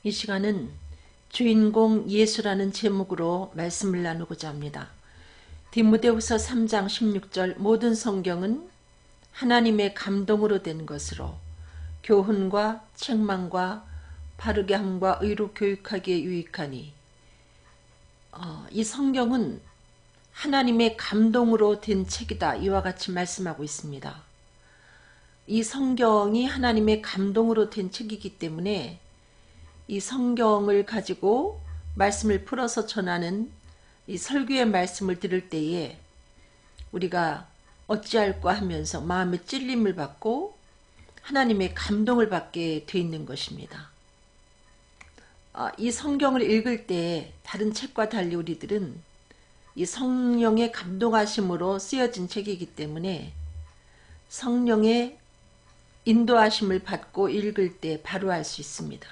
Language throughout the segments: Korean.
이 시간은 주인공 예수라는 제목으로 말씀을 나누고자 합니다. 디모데후서 3장 16절 모든 성경은 하나님의 감동으로 된 것으로 교훈과 책망과 바르게 함과 의로 교육하기에 유익하니 이 성경은 하나님의 감동으로 된 책이다. 이와 같이 말씀하고 있습니다. 이 성경이 하나님의 감동으로 된 책이기 때문에 이 성경을 가지고 말씀을 풀어서 전하는 이 설교의 말씀을 들을 때에 우리가 어찌할까 하면서 마음의 찔림을 받고 하나님의 감동을 받게 돼 있는 것입니다. 이 성경을 읽을 때 다른 책과 달리 우리들은 이 성령의 감동하심으로 쓰여진 책이기 때문에 성령의 인도하심을 받고 읽을 때 바로 알 수 있습니다.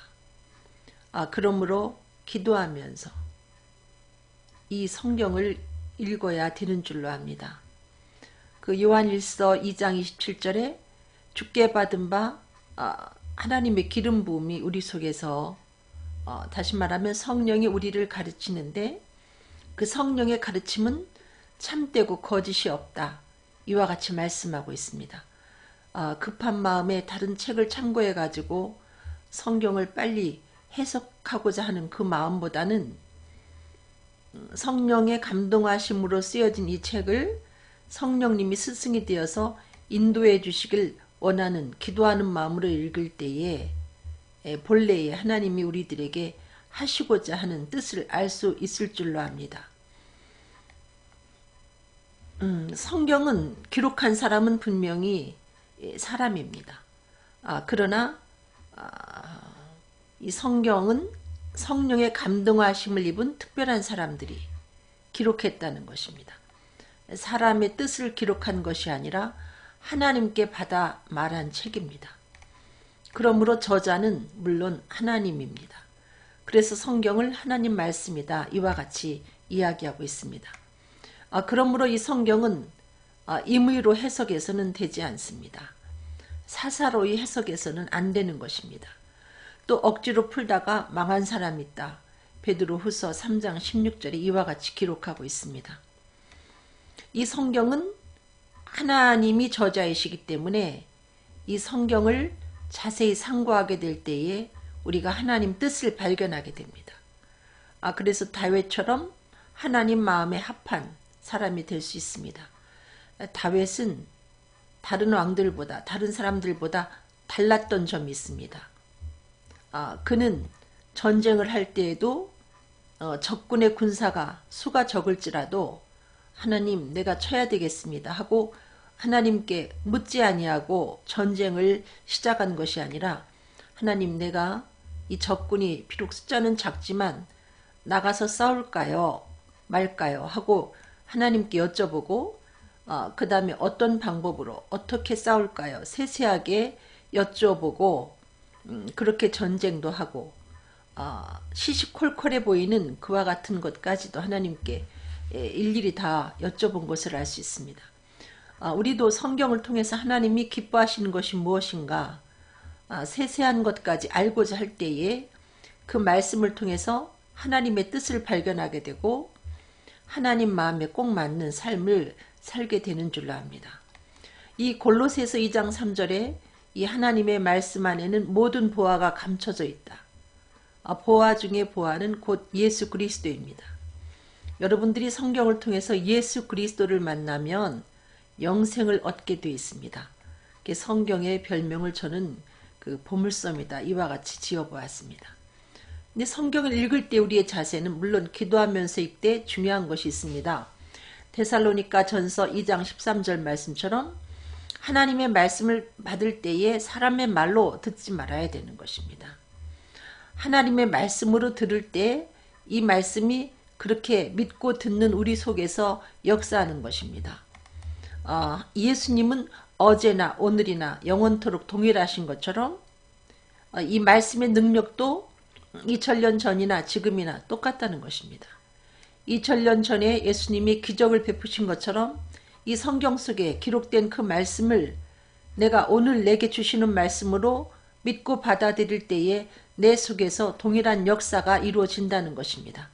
그러므로 기도하면서 이 성경을 읽어야 되는 줄로 압니다. 그 요한일서 2장 27절에 주께 받은 바 하나님의 기름 부음이 우리 속에서 다시 말하면 성령이 우리를 가르치는데 그 성령의 가르침은 참되고 거짓이 없다. 이와 같이 말씀하고 있습니다. 급한 마음에 다른 책을 참고해 가지고 성경을 빨리 해석하고자 하는 그 마음보다는 성령의 감동하심으로 쓰여진 이 책을 성령님이 스승이 되어서 인도해 주시길 원하는 기도하는 마음으로 읽을 때에 본래의 하나님이 우리들에게 하시고자 하는 뜻을 알 수 있을 줄로 압니다. 성경은 기록한 사람은 분명히 사람입니다. 그러나 이 성경은 성령의 감동하심을 입은 특별한 사람들이 기록했다는 것입니다. 사람의 뜻을 기록한 것이 아니라 하나님께 받아 말한 책입니다. 그러므로 저자는 물론 하나님입니다. 그래서 성경을 하나님 말씀이다. 이와 같이 이야기하고 있습니다. 그러므로 이 성경은 임의로 해석해서는 되지 않습니다. 사사로이 해석해서는 안 되는 것입니다. 또 억지로 풀다가 망한 사람이 있다. 베드로후서 3장 16절에 이와 같이 기록하고 있습니다. 이 성경은 하나님이 저자이시기 때문에 이 성경을 자세히 상고하게 될 때에 우리가 하나님 뜻을 발견하게 됩니다. 그래서 다윗처럼 하나님 마음에 합한 사람이 될 수 있습니다. 다윗은 다른 왕들보다 다른 사람들보다 달랐던 점이 있습니다. 그는 전쟁을 할 때에도 적군의 군사가 수가 적을지라도 하나님 내가 쳐야 되겠습니다 하고 하나님께 묻지 아니하고 전쟁을 시작한 것이 아니라 하나님 내가 이 적군이 비록 숫자는 작지만 나가서 싸울까요 말까요 하고 하나님께 여쭤보고 그 다음에 어떤 방법으로 어떻게 싸울까요 세세하게 여쭤보고 그렇게 전쟁도 하고 시시콜콜해 보이는 그와 같은 것까지도 하나님께 일일이 다 여쭤본 것을 알 수 있습니다. 우리도 성경을 통해서 하나님이 기뻐하시는 것이 무엇인가 세세한 것까지 알고자 할 때에 그 말씀을 통해서 하나님의 뜻을 발견하게 되고 하나님 마음에 꼭 맞는 삶을 살게 되는 줄로 압니다. 이 골로새서 2장 3절에 이 하나님의 말씀 안에는 모든 보화가 감춰져 있다. 보화 중에 보화는 곧 예수 그리스도입니다. 여러분들이 성경을 통해서 예수 그리스도를 만나면 영생을 얻게 되어 있습니다. 성경의 별명을 저는 그 보물섬이다. 이와 같이 지어보았습니다. 근데 성경을 읽을 때 우리의 자세는 물론 기도하면서 읽되 중요한 것이 있습니다. 데살로니가 전서 2장 13절 말씀처럼 하나님의 말씀을 받을 때에 사람의 말로 듣지 말아야 되는 것입니다. 하나님의 말씀으로 들을 때 이 말씀이 그렇게 믿고 듣는 우리 속에서 역사하는 것입니다. 예수님은 어제나 오늘이나 영원토록 동일하신 것처럼 이 말씀의 능력도 2000년 전이나 지금이나 똑같다는 것입니다. 2000년 전에 예수님이 기적을 베푸신 것처럼 이 성경 속에 기록된 그 말씀을 내가 오늘 내게 주시는 말씀으로 믿고 받아들일 때에 내 속에서 동일한 역사가 이루어진다는 것입니다.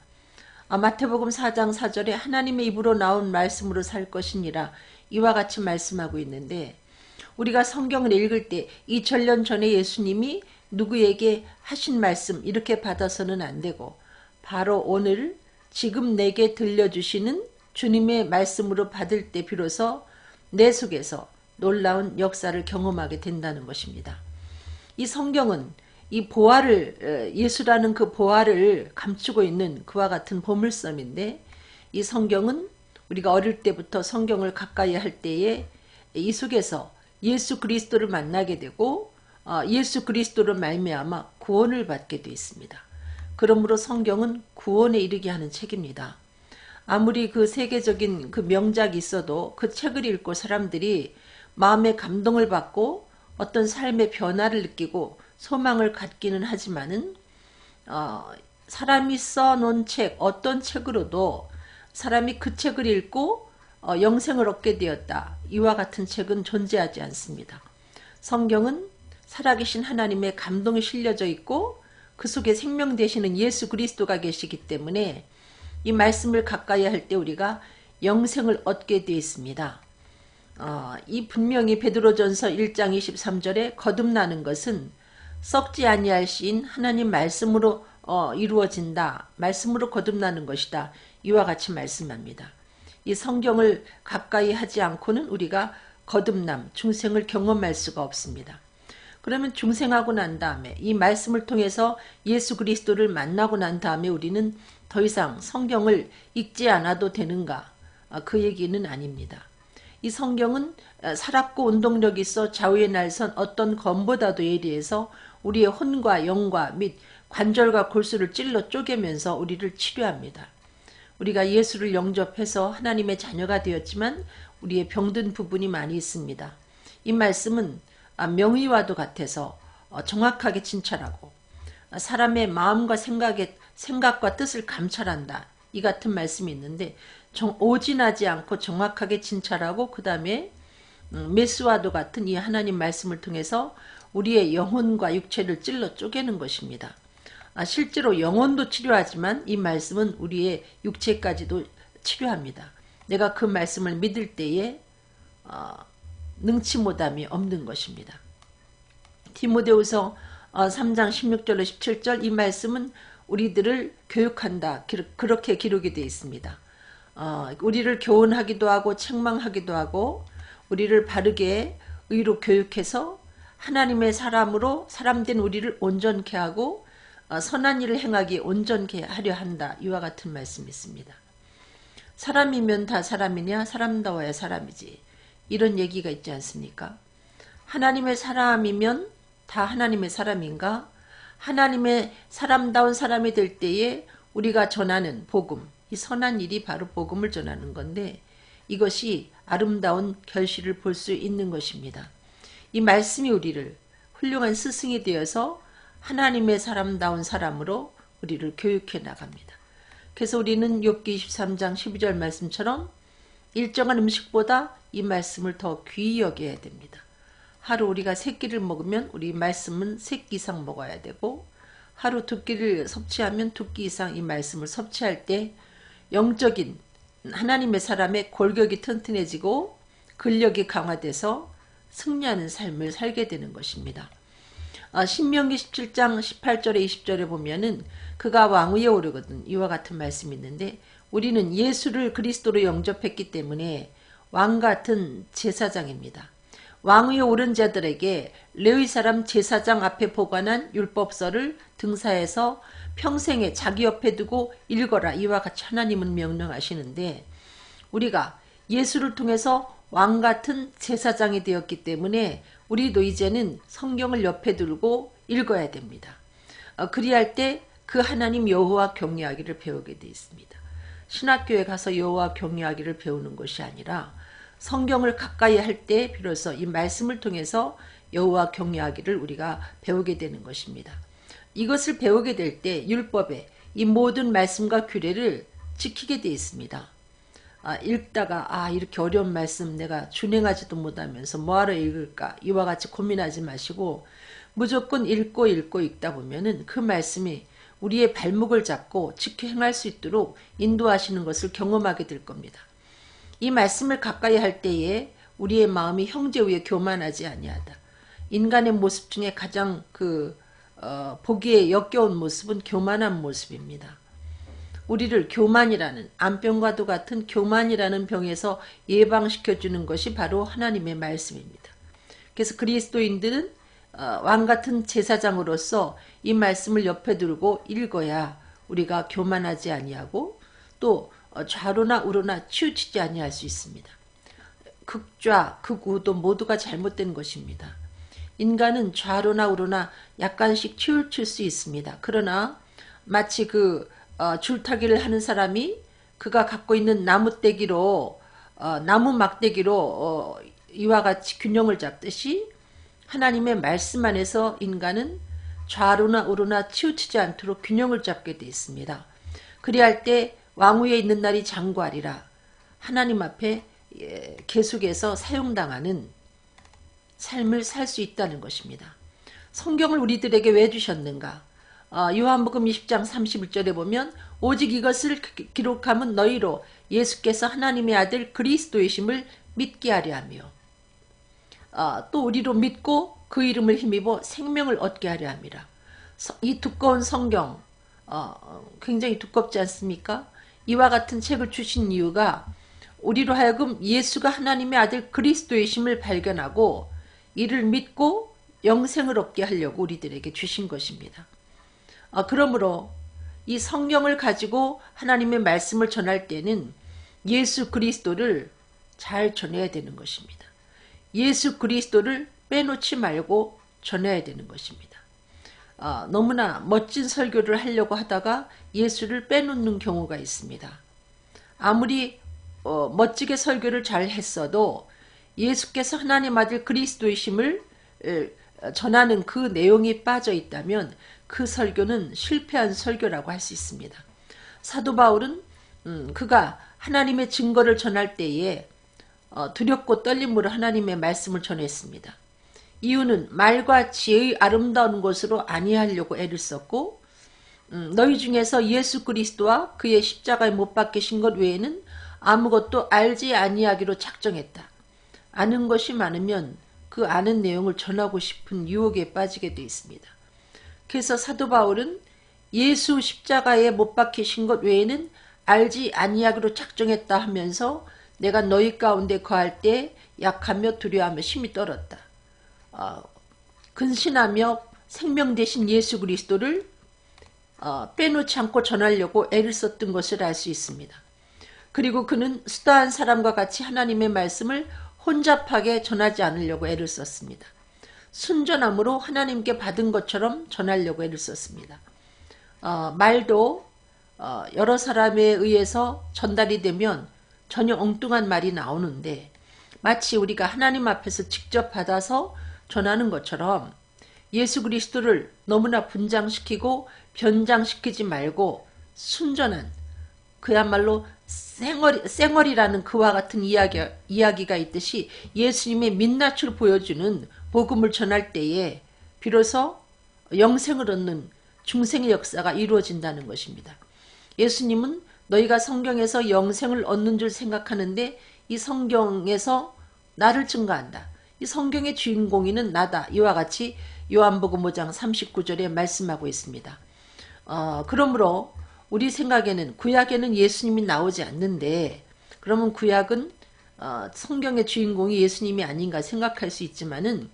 마태복음 4장 4절에 하나님의 입으로 나온 말씀으로 살 것이니라 이와 같이 말씀하고 있는데, 우리가 성경을 읽을 때 2000년 전에 예수님이 누구에게 하신 말씀 이렇게 받아서는 안 되고, 바로 오늘 지금 내게 들려주시는 주님의 말씀으로 받을 때 비로소 내 속에서 놀라운 역사를 경험하게 된다는 것입니다. 이 성경은 이 보화를, 예수라는 그 보화를 감추고 있는 그와 같은 보물섬인데, 이 성경은 우리가 어릴 때부터 성경을 가까이 할 때에 이 속에서 예수 그리스도를 만나게 되고 예수 그리스도로 말미암아 구원을 받게 되어 있습니다. 그러므로 성경은 구원에 이르게 하는 책입니다. 아무리 그 세계적인 그 명작이 있어도 그 책을 읽고 사람들이 마음의 감동을 받고 어떤 삶의 변화를 느끼고 소망을 갖기는 하지만은 사람이 써놓은 책, 어떤 책으로도 사람이 그 책을 읽고 영생을 얻게 되었다, 이와 같은 책은 존재하지 않습니다. 성경은 살아계신 하나님의 감동이 실려져 있고 그 속에 생명 되시는 예수 그리스도가 계시기 때문에 이 말씀을 가까이 할 때 우리가 영생을 얻게 되어 있습니다. 이 분명히 베드로전서 1장 23절에 거듭나는 것은 썩지 아니할 시인 하나님 말씀으로 이루어진다, 말씀으로 거듭나는 것이다, 이와 같이 말씀합니다. 이 성경을 가까이 하지 않고는 우리가 거듭남, 중생을 경험할 수가 없습니다. 그러면 중생하고 난 다음에 이 말씀을 통해서 예수 그리스도를 만나고 난 다음에 우리는 더 이상 성경을 읽지 않아도 되는가? 그 얘기는 아닙니다. 이 성경은 살았고 운동력이 있어 좌우에 날선 어떤 검보다도 예리해서 우리의 혼과 영과 및 관절과 골수를 찔러 쪼개면서 우리를 치료합니다. 우리가 예수를 영접해서 하나님의 자녀가 되었지만 우리의 병든 부분이 많이 있습니다. 이 말씀은 명의와도 같아서 정확하게 진찰하고 사람의 마음과 생각과 뜻을 감찰한다, 이 같은 말씀이 있는데, 오진하지 않고 정확하게 진찰하고 그 다음에 메스와도 같은 이 하나님 말씀을 통해서 우리의 영혼과 육체를 찔러 쪼개는 것입니다. 실제로 영혼도 치료하지만 이 말씀은 우리의 육체까지도 치료합니다. 내가 그 말씀을 믿을 때에 능치 못함이 없는 것입니다. 디모데후서 3장 16절로 17절, 이 말씀은 우리들을 교육한다, 그렇게 기록이 되어 있습니다. 우리를 교훈하기도 하고 책망하기도 하고 우리를 바르게 의로 교육해서 하나님의 사람으로 사람된 우리를 온전케 하고 선한 일을 행하기에 온전케 하려 한다, 이와 같은 말씀이 있습니다. 사람이면 다 사람이냐, 사람다워야 사람이지, 이런 얘기가 있지 않습니까? 하나님의 사람이면 다 하나님의 사람인가? 하나님의 사람다운 사람이 될 때에 우리가 전하는 복음, 이 선한 일이 바로 복음을 전하는 건데, 이것이 아름다운 결실을 볼 수 있는 것입니다. 이 말씀이 우리를 훌륭한 스승이 되어서 하나님의 사람다운 사람으로 우리를 교육해 나갑니다. 그래서 우리는 욥기 23장 12절 말씀처럼 일정한 음식보다 이 말씀을 더 귀히 여겨야 됩니다. 하루 우리가 세 끼를 먹으면 우리 말씀은 세 끼 이상 먹어야 되고, 하루 두 끼를 섭취하면 두 끼 이상 이 말씀을 섭취할 때 영적인 하나님의 사람의 골격이 튼튼해지고 근력이 강화돼서 승리하는 삶을 살게 되는 것입니다. 신명기 17장 18절에 20절에 보면은 그가 왕위에 오르거든, 이와 같은 말씀이 있는데, 우리는 예수를 그리스도로 영접했기 때문에 왕 같은 제사장입니다. 왕위에 오른 자들에게 레위 사람 제사장 앞에 보관한 율법서를 등사해서 평생에 자기 옆에 두고 읽어라, 이와 같이 하나님은 명령하시는데, 우리가 예수를 통해서 왕 같은 제사장이 되었기 때문에 우리도 이제는 성경을 옆에 두고 읽어야 됩니다. 그리할 때 그 하나님 여호와 경외하기를 배우게 되어 있습니다. 신학교에 가서 여호와 경외하기를 배우는 것이 아니라 성경을 가까이 할 때 비로소 이 말씀을 통해서 여호와 경외하기를 우리가 배우게 되는 것입니다. 이것을 배우게 될 때 율법의 이 모든 말씀과 규례를 지키게 되어 있습니다. 읽다가 이렇게 어려운 말씀 내가 준행하지도 못하면서 뭐하러 읽을까 이와 같이 고민하지 마시고 무조건 읽고 읽다 보면은 그 말씀이 우리의 발목을 잡고 지켜 행할 수 있도록 인도하시는 것을 경험하게 될 겁니다. 이 말씀을 가까이 할 때에 우리의 마음이 형제 위에 교만하지 아니하다. 인간의 모습 중에 가장 보기에 역겨운 모습은 교만한 모습입니다. 우리를 교만이라는 암병과도 같은 교만이라는 병에서 예방시켜주는 것이 바로 하나님의 말씀입니다. 그래서 그리스도인들은 왕같은 제사장으로서 이 말씀을 옆에 두고 읽어야 우리가 교만하지 아니하고 또 좌로나 우로나 치우치지 아니할 수 있습니다. 극좌, 극우도 모두가 잘못된 것입니다. 인간은 좌로나 우로나 약간씩 치우칠 수 있습니다. 그러나 마치 줄타기를 하는 사람이 그가 갖고 있는 나무떼기로 나무 막대기로 이와 같이 균형을 잡듯이 하나님의 말씀 안에서 인간은 좌로나 우로나 치우치지 않도록 균형을 잡게 되어 있습니다. 그리할 때 왕위에 있는 날이 장구하리라. 하나님 앞에 계속해서 사용당하는 삶을 살 수 있다는 것입니다. 성경을 우리들에게 왜 주셨는가? 요한복음 20장 31절에 보면 오직 이것을 기록함은 너희로 예수께서 하나님의 아들 그리스도이심을 믿게 하려 하며 또 우리로 믿고 그 이름을 힘입어 생명을 얻게 하려 함이라. 이 두꺼운 성경 굉장히 두껍지 않습니까? 이와 같은 책을 주신 이유가 우리로 하여금 예수가 하나님의 아들 그리스도이심을 발견하고 이를 믿고 영생을 얻게 하려고 우리들에게 주신 것입니다. 그러므로 이 성경을 가지고 하나님의 말씀을 전할 때는 예수 그리스도를 잘 전해야 되는 것입니다. 예수 그리스도를 빼놓지 말고 전해야 되는 것입니다. 너무나 멋진 설교를 하려고 하다가 예수를 빼놓는 경우가 있습니다. 아무리 멋지게 설교를 잘 했어도 예수께서 하나님 아들 그리스도이심을 전하는 그 내용이 빠져 있다면 그 설교는 실패한 설교라고 할 수 있습니다. 사도 바울은 그가 하나님의 증거를 전할 때에 두렵고 떨림으로 하나님의 말씀을 전했습니다. 이유는 말과 지혜의 아름다운 것으로 아니하려고 애를 썼고 너희 중에서 예수 그리스도와 그의 십자가에 못 박히신 것 외에는 아무것도 알지 아니하기로 작정했다. 아는 것이 많으면 그 아는 내용을 전하고 싶은 유혹에 빠지게 되어 있습니다. 그래서 사도 바울은 예수 십자가에 못 박히신 것 외에는 알지 아니하기로 작정했다 하면서 내가 너희 가운데 거할 때 약하며 두려워하며 심히 떨었다. 근신하며 생명 되신 예수 그리스도를 빼놓지 않고 전하려고 애를 썼던 것을 알 수 있습니다. 그리고 그는 수다한 사람과 같이 하나님의 말씀을 혼잡하게 전하지 않으려고 애를 썼습니다. 순전함으로 하나님께 받은 것처럼 전하려고 애를 썼습니다. 말도 여러 사람에 의해서 전달이 되면 전혀 엉뚱한 말이 나오는데 마치 우리가 하나님 앞에서 직접 받아서 전하는 것처럼 예수 그리스도를 너무나 분장시키고 변장시키지 말고 순전한 그야말로 쌩얼이라는 그와 같은 이야기가 있듯이 예수님의 민낯을 보여주는 복음을 전할 때에 비로소 영생을 얻는 중생의 역사가 이루어진다는 것입니다. 예수님은 너희가 성경에서 영생을 얻는 줄 생각하는데 이 성경에서 나를 증거한다. 이 성경의 주인공이는 나다. 이와 같이 요한복음 5장 39절에 말씀하고 있습니다. 그러므로 우리 생각에는 구약에는 예수님이 나오지 않는데 그러면 구약은 성경의 주인공이 예수님이 아닌가 생각할 수 있지만은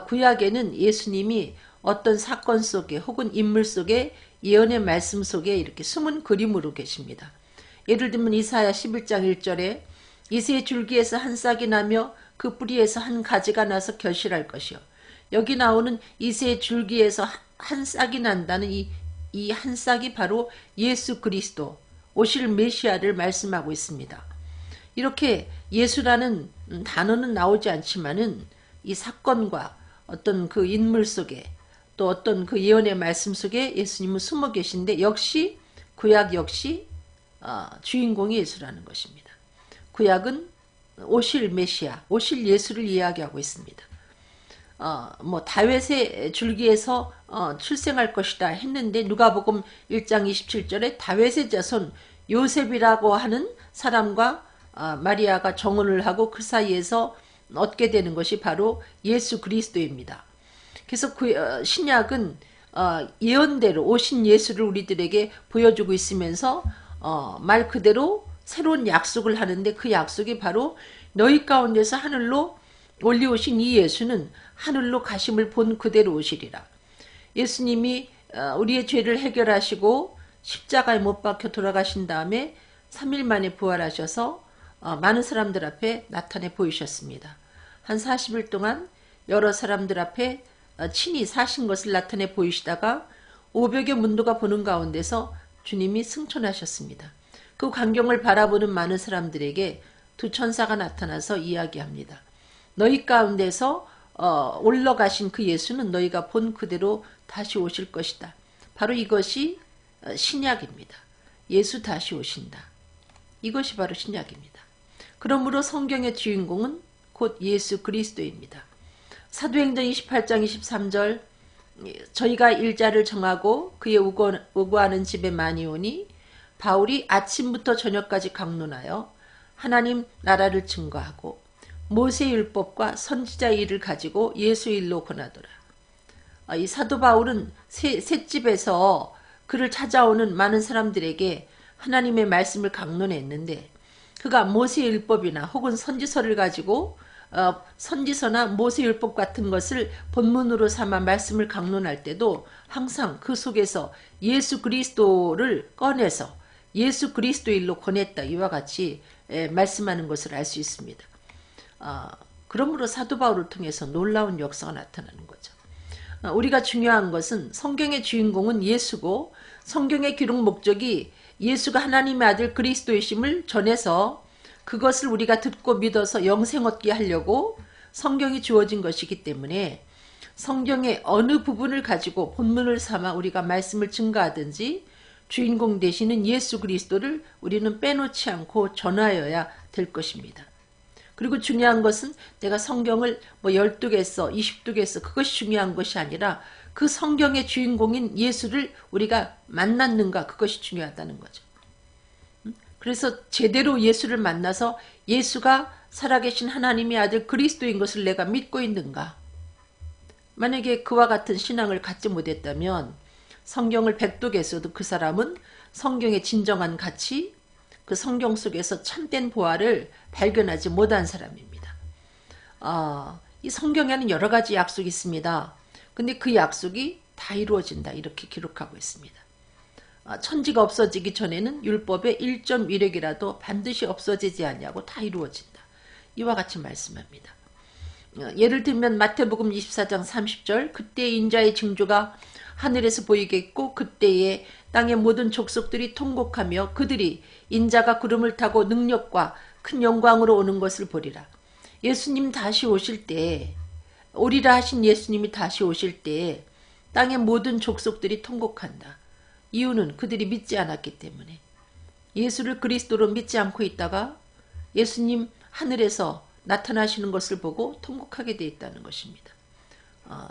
구약에는 예수님이 어떤 사건 속에 혹은 인물 속에 예언의 말씀 속에 이렇게 숨은 그림으로 계십니다. 예를 들면 이사야 11장 1절에 이새의 줄기에서 한 싹이 나며 그 뿌리에서 한 가지가 나서 결실할 것이요. 여기 나오는 이새의 줄기에서 한 싹이 난다는 이 한 싹이 바로 예수 그리스도 오실 메시아를 말씀하고 있습니다. 이렇게 예수라는 단어는 나오지 않지만은 이 사건과 어떤 그 인물 속에 또 어떤 그 예언의 말씀 속에 예수님은 숨어 계신데 역시 구약 역시 주인공이 예수라는 것입니다. 구약은 오실 메시아, 오실 예수를 이야기하고 있습니다. 뭐 다윗의 줄기에서 출생할 것이다 했는데 누가복음 1장 27절에 다윗의 자손 요셉이라고 하는 사람과 마리아가 정혼을 하고 그 사이에서 얻게 되는 것이 바로 예수 그리스도입니다. 그래서 신약은 예언대로 오신 예수를 우리들에게 보여주고 있으면서 말 그대로 새로운 약속을 하는데 그 약속이 바로 너희 가운데서 하늘로 올리오신 이 예수는 하늘로 가심을 본 그대로 오시리라. 예수님이 우리의 죄를 해결하시고 십자가에 못 박혀 돌아가신 다음에 3일 만에 부활하셔서 많은 사람들 앞에 나타내 보이셨습니다. 한 40일 동안 여러 사람들 앞에 친히 사신 것을 나타내 보이시다가 500여 문도가 보는 가운데서 주님이 승천하셨습니다. 그 광경을 바라보는 많은 사람들에게 두 천사가 나타나서 이야기합니다. 너희 가운데서 올라가신 그 예수는 너희가 본 그대로 다시 오실 것이다. 바로 이것이 신약입니다. 예수 다시 오신다. 이것이 바로 신약입니다. 그러므로 성경의 주인공은 곧 예수 그리스도입니다. 사도행전 28장 23절 저희가 일자를 정하고 그의 우고하는 집에 많이 오니 바울이 아침부터 저녁까지 강론하여 하나님 나라를 증거하고 모세의 율법과 선지자의 일을 가지고 예수의 일로 권하더라. 이 사도 바울은 셋집에서 그를 찾아오는 많은 사람들에게 하나님의 말씀을 강론했는데 그가 모세의 율법이나 혹은 선지서를 가지고 선지서나 모세율법 같은 것을 본문으로 삼아 말씀을 강론할 때도 항상 그 속에서 예수 그리스도를 꺼내서 예수 그리스도 일로 권했다. 이와 같이 말씀하는 것을 알 수 있습니다. 그러므로 사도 바울을 통해서 놀라운 역사가 나타나는 거죠. 우리가 중요한 것은 성경의 주인공은 예수고 성경의 기록 목적이 예수가 하나님의 아들 그리스도이심을 전해서 그것을 우리가 듣고 믿어서 영생 얻게 하려고 성경이 주어진 것이기 때문에 성경의 어느 부분을 가지고 본문을 삼아 우리가 말씀을 증거하든지 주인공 되시는 예수 그리스도를 우리는 빼놓지 않고 전하여야 될 것입니다. 그리고 중요한 것은 내가 성경을 뭐 12개 써, 20개 써 그것이 중요한 것이 아니라 그 성경의 주인공인 예수를 우리가 만났는가 그것이 중요하다는 거죠. 그래서 제대로 예수를 만나서 예수가 살아계신 하나님의 아들 그리스도인 것을 내가 믿고 있는가. 만약에 그와 같은 신앙을 갖지 못했다면 성경을 100독에 써도 그 사람은 성경의 진정한 가치, 그 성경 속에서 참된 보화를 발견하지 못한 사람입니다. 이 성경에는 여러 가지 약속이 있습니다. 근데 그 약속이 다 이루어진다 이렇게 기록하고 있습니다. 천지가 없어지기 전에는 율법의 1.1획이라도 반드시 없어지지 않냐고 다 이루어진다. 이와 같이 말씀합니다. 예를 들면 마태복음 24장 30절 그때 인자의 징조가 하늘에서 보이겠고 그때에 땅의 모든 족속들이 통곡하며 그들이 인자가 구름을 타고 능력과 큰 영광으로 오는 것을 보리라. 예수님 다시 오실 때 오리라 하신 예수님이 다시 오실 때 땅의 모든 족속들이 통곡한다. 이유는 그들이 믿지 않았기 때문에 예수를 그리스도로 믿지 않고 있다가 예수님 하늘에서 나타나시는 것을 보고 통곡하게 되어 있다는 것입니다.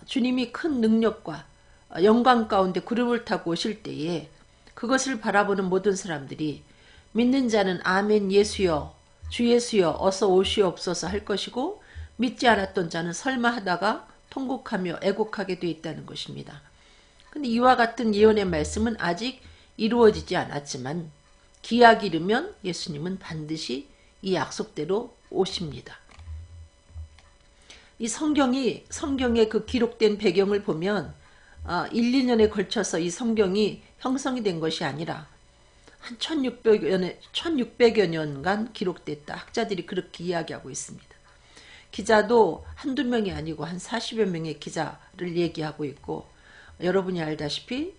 주님이 큰 능력과 영광 가운데 구름을 타고 오실 때에 그것을 바라보는 모든 사람들이 믿는 자는 아멘 예수여 주 예수여 어서 오시옵소서 할 것이고 믿지 않았던 자는 설마 하다가 통곡하며 애곡하게 되어 있다는 것입니다. 근데 이와 같은 예언의 말씀은 아직 이루어지지 않았지만 기약이 이르면 예수님은 반드시 이 약속대로 오십니다. 이 성경의 그 기록된 배경을 보면 1, 2년에 걸쳐서 이 성경이 형성이 된 것이 아니라 한 1600여 년간 기록됐다. 학자들이 그렇게 이야기하고 있습니다. 기자도 한두 명이 아니고 한 40여 명의 기자를 얘기하고 있고 여러분이 알다시피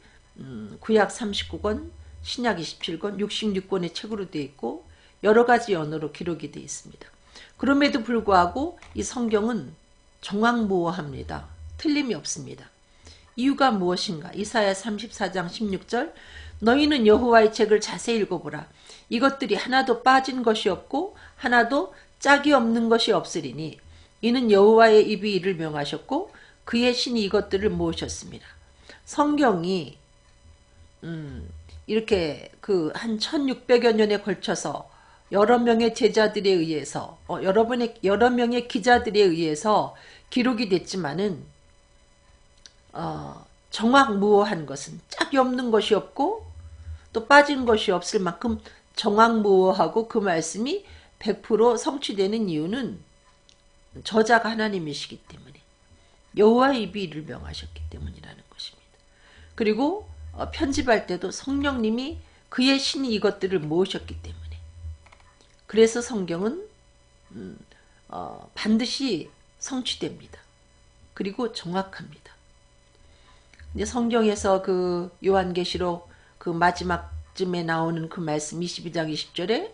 구약 39권, 신약 27권, 66권의 책으로 되어 있고 여러 가지 언어로 기록이 되어 있습니다. 그럼에도 불구하고 이 성경은 정확무어합니다. 틀림이 없습니다. 이유가 무엇인가? 이사야 34장 16절 너희는 여호와의 책을 자세히 읽어보라. 이것들이 하나도 빠진 것이 없고 하나도 짝이 없는 것이 없으리니 이는 여호와의 입이 이를 명하셨고 그의 신이 이것들을 모으셨습니다. 성경이 이렇게 그 한 1600여 년에 걸쳐서 여러 명의 제자들에 의해서 여러 명의 기자들에 의해서 기록이 됐지만은 정확무어한 것은 짝이 없는 것이 없고 또 빠진 것이 없을 만큼 정확무어하고 그 말씀이 100% 성취되는 이유는 저자가 하나님이시기 때문에 여호와의 입이 이를 명하셨기 때문이라는 것입니다. 그리고 편집할 때도 성령님이 그의 신이 이것들을 모으셨기 때문에 그래서 성경은 반드시 성취됩니다. 그리고 정확합니다. 근데 성경에서 그 요한계시록 그 마지막쯤에 나오는 그 말씀 22장 20절에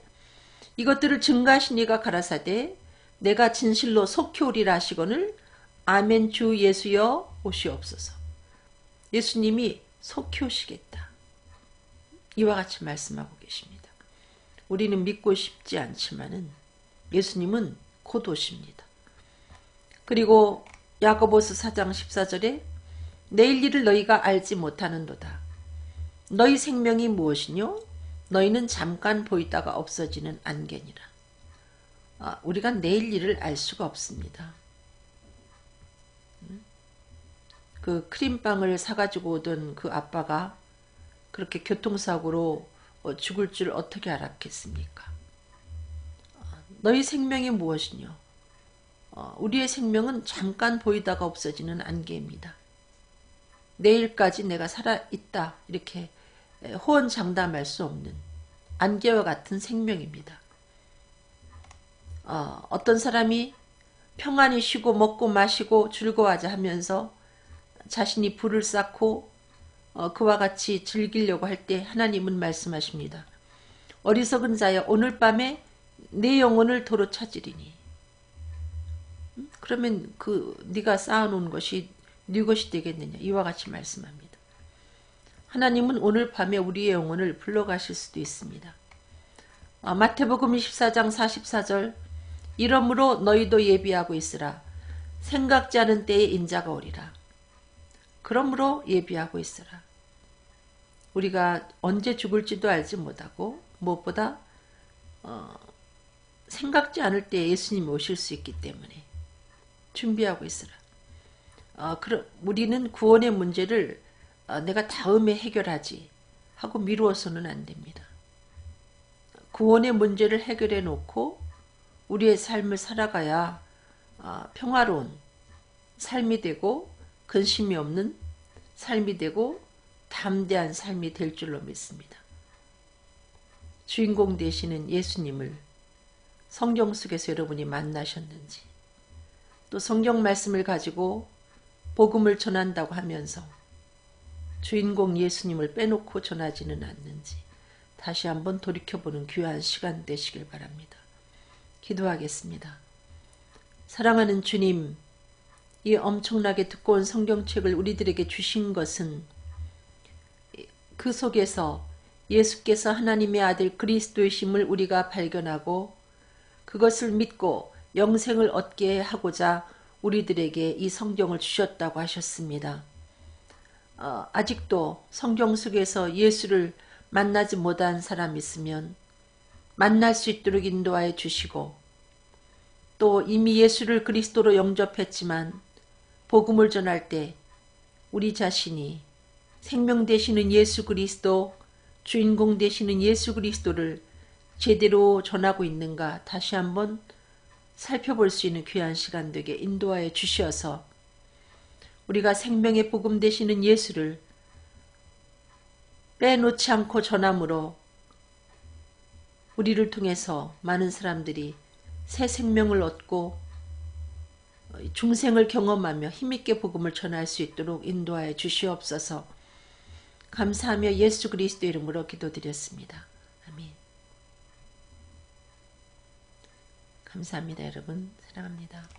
이것들을 증거하신 이가 가라사대 내가 진실로 속히 오리라 하시거늘 아멘 주 예수여 오시옵소서. 예수님이 속히 오시겠다. 이와 같이 말씀하고 계십니다. 우리는 믿고 싶지 않지만은 예수님은 곧 오십니다. 그리고 야고보서 4장 14절에 내일 일을 너희가 알지 못하는도다. 너희 생명이 무엇이뇨? 너희는 잠깐 보이다가 없어지는 안개니라. 우리가 내일 일을 알 수가 없습니다. 그 크림빵을 사가지고 오던 그 아빠가 그렇게 교통사고로 죽을 줄 어떻게 알았겠습니까? 너희 생명이 무엇이뇨? 우리의 생명은 잠깐 보이다가 없어지는 안개입니다. 내일까지 내가 살아있다 이렇게 호언장담할 수 없는 안개와 같은 생명입니다. 어떤 사람이 평안히 쉬고 먹고 마시고 즐거워하자 하면서 자신이 불을 쌓고 그와 같이 즐기려고 할 때 하나님은 말씀하십니다. 어리석은 자여 오늘 밤에 내 영혼을 도로 찾으리니. 그러면 그 네가 쌓아놓은 것이 네 것이 되겠느냐. 이와 같이 말씀합니다. 하나님은 오늘 밤에 우리의 영혼을 불러가실 수도 있습니다. 마태복음 24장 44절 이러므로 너희도 예비하고 있으라. 생각지 않은 때에 인자가 오리라. 그러므로 예비하고 있으라. 우리가 언제 죽을지도 알지 못하고 무엇보다 생각지 않을 때에 예수님이 오실 수 있기 때문에 준비하고 있으라. 우리는 구원의 문제를 내가 다음에 해결하지 하고 미루어서는 안 됩니다. 구원의 문제를 해결해 놓고 우리의 삶을 살아가야 평화로운 삶이 되고 근심이 없는 삶이 되고 담대한 삶이 될 줄로 믿습니다. 주인공 되시는 예수님을 성경 속에서 여러분이 만나셨는지 또 성경 말씀을 가지고 복음을 전한다고 하면서 주인공 예수님을 빼놓고 전하지는 않는지 다시 한번 돌이켜보는 귀한 시간 되시길 바랍니다. 기도하겠습니다. 사랑하는 주님, 이 엄청나게 두꺼운 성경책을 우리들에게 주신 것은 그 속에서 예수께서 하나님의 아들 그리스도이심을 우리가 발견하고 그것을 믿고 영생을 얻게 하고자 우리들에게 이 성경을 주셨다고 하셨습니다. 아직도 성경 속에서 예수를 만나지 못한 사람 있으면 만날 수 있도록 인도하여 주시고 또 이미 예수를 그리스도로 영접했지만 복음을 전할 때 우리 자신이 생명 되시는 예수 그리스도, 주인공 되시는 예수 그리스도를 제대로 전하고 있는가 다시 한번 살펴볼 수 있는 귀한 시간 되게 인도하여 주셔서 우리가 생명의 복음 되시는 예수를 빼놓지 않고 전함으로 우리를 통해서 많은 사람들이 새 생명을 얻고 중생을 경험하며 힘있게 복음을 전할 수 있도록 인도하여 주시옵소서. 감사하며 예수 그리스도 이름으로 기도드렸습니다. 아멘. 감사합니다, 여러분. 사랑합니다.